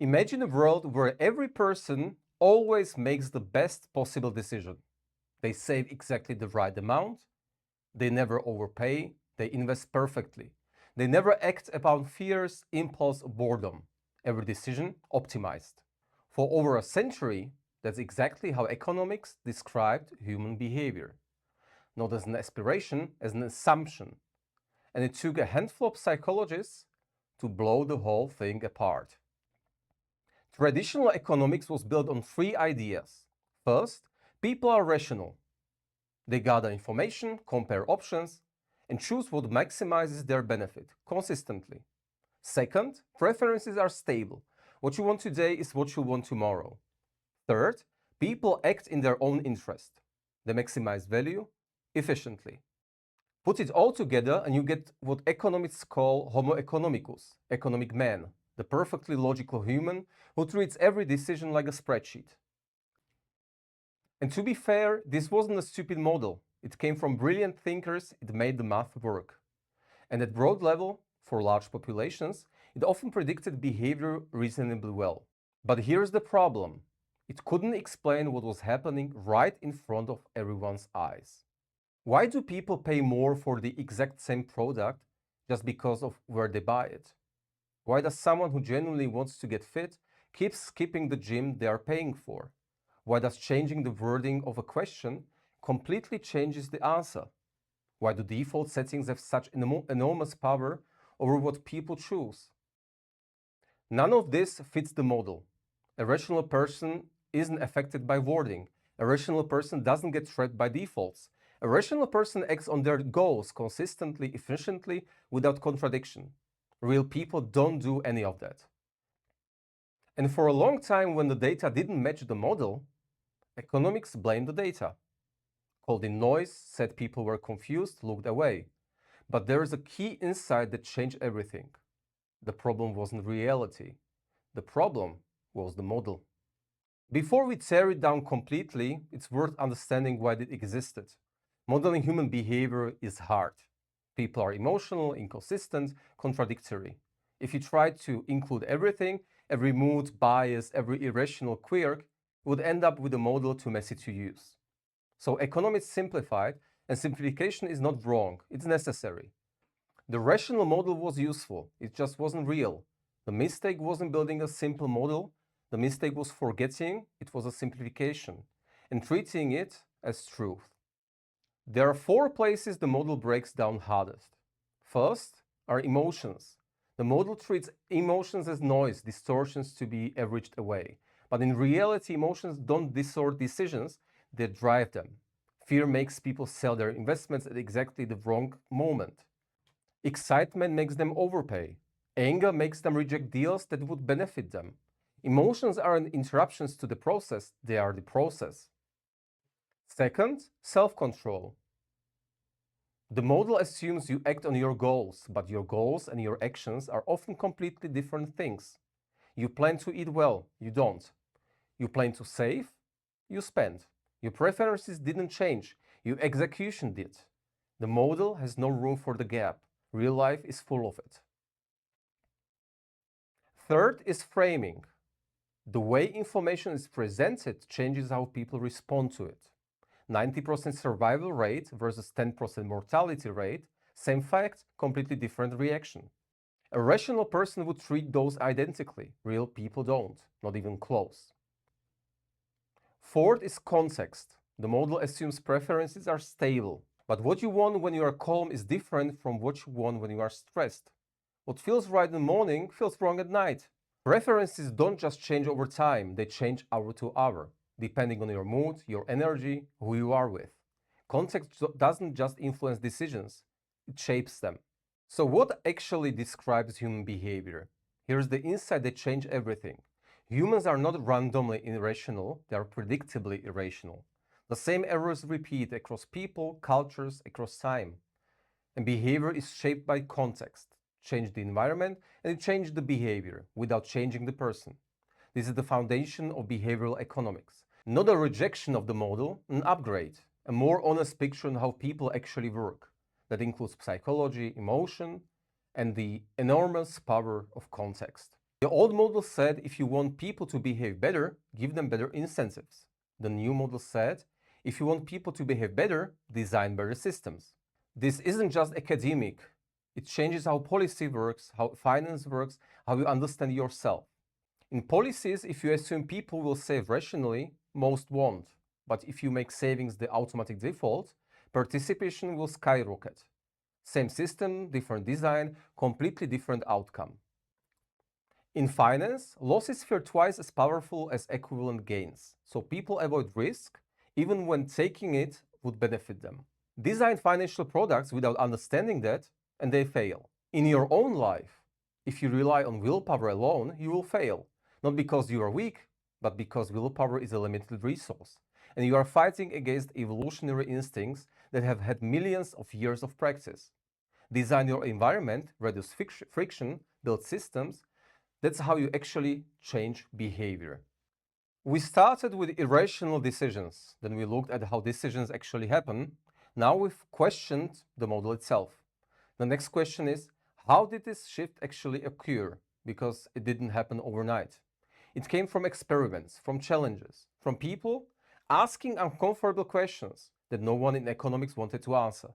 Imagine a world where every person always makes the best possible decision. They save exactly the right amount, they never overpay, they invest perfectly. They never act upon fears, impulse, or boredom. Every decision optimized. For over a century, that's exactly how economics described human behavior. Not as an aspiration, as an assumption. And it took a handful of psychologists to blow the whole thing apart. Traditional economics was built on three ideas. First, people are rational. They gather information, compare options, and choose what maximizes their benefit consistently. Second, preferences are stable. What you want today is what you want tomorrow. Third, people act in their own interest. They maximize value efficiently. Put it all together and you get what economists call Homo Economicus, economic man, the perfectly logical human who treats every decision like a spreadsheet. And to be fair, this wasn't a stupid model. It came from brilliant thinkers, it made the math work. And at broad level, for large populations, it often predicted behavior reasonably well. But here's the problem. It couldn't explain what was happening right in front of everyone's eyes. Why do people pay more for the exact same product just because of where they buy it? Why does someone who genuinely wants to get fit keep skipping the gym they are paying for? Why does changing the wording of a question completely changes the answer? Why do default settings have such enormous power over what people choose? None of this fits the model. A rational person isn't affected by wording. A rational person doesn't get trapped by defaults. A rational person acts on their goals consistently, efficiently, without contradiction. Real people don't do any of that. And for a long time, when the data didn't match the model, economics blamed the data. Called in noise, said people were confused, looked away. But there is a key insight that changed everything. The problem wasn't reality. The problem was the model. Before we tear it down completely, it's worth understanding why it existed. Modeling human behavior is hard. People are emotional, inconsistent, contradictory. If you tried to include everything, every mood, bias, every irrational quirk, you would end up with a model too messy to use. So economics simplified, and simplification is not wrong, it's necessary. The rational model was useful, it just wasn't real. The mistake wasn't building a simple model, the mistake was forgetting it was a simplification and treating it as truth. There are four places the model breaks down hardest. First are emotions. The model treats emotions as noise, distortions to be averaged away. But in reality, emotions don't distort decisions, they drive them. Fear makes people sell their investments at exactly the wrong moment. Excitement makes them overpay. Anger makes them reject deals that would benefit them. Emotions aren't interruptions to the process, they are the process. Second, self-control. The model assumes you act on your goals, but your goals and your actions are often completely different things. You plan to eat well, you don't. You plan to save, you spend. Your preferences didn't change, your execution did. The model has no room for the gap. Real life is full of it. Third is framing. The way information is presented changes how people respond to it. 90% survival rate versus 10% mortality rate, same fact, completely different reaction. A rational person would treat those identically. Real people don't, not even close. Fourth is context. The model assumes preferences are stable, but what you want when you are calm is different from what you want when you are stressed. What feels right in the morning feels wrong at night. Preferences don't just change over time, they change hour to hour, depending on your mood, your energy, who you are with. Context doesn't just influence decisions, it shapes them. So what actually describes human behavior? Here's the insight that changed everything. Humans are not randomly irrational, they are predictably irrational. The same errors repeat across people, cultures, across time. And behavior is shaped by context. Change the environment and it changes the behavior without changing the person. This is the foundation of behavioral economics. Not a rejection of the model, an upgrade, a more honest picture on how people actually work. That includes psychology, emotion, and the enormous power of context. The old model said if you want people to behave better, give them better incentives. The new model said if you want people to behave better, design better systems. This isn't just academic. It changes how policy works, how finance works, how you understand yourself. In policies, if you assume people will save rationally, most won't. But if you make savings the automatic default, participation will skyrocket. Same system, different design, completely different outcome. In finance, losses feel twice as powerful as equivalent gains, so people avoid risk even when taking it would benefit them. Design financial products without understanding that, and they fail. In your own life, if you rely on willpower alone, you will fail. Not because you are weak, but because willpower is a limited resource, and you are fighting against evolutionary instincts that have had millions of years of practice. Design your environment, reduce friction, build systems. That's how you actually change behavior. We started with irrational decisions, then we looked at how decisions actually happen. Now we've questioned the model itself. The next question is, how did this shift actually occur? Because it didn't happen overnight. It came from experiments, from challenges, from people asking uncomfortable questions that no one in economics wanted to answer.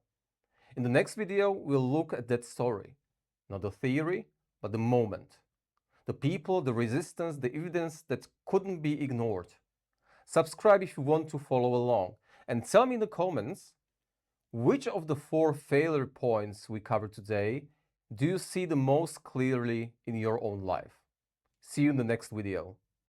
In the next video, we'll look at that story. Not the theory, but the moment. The people, the resistance, the evidence that couldn't be ignored. Subscribe if you want to follow along. And tell me in the comments, which of the 4 failure points we covered today do you see the most clearly in your own life? See you in the next video.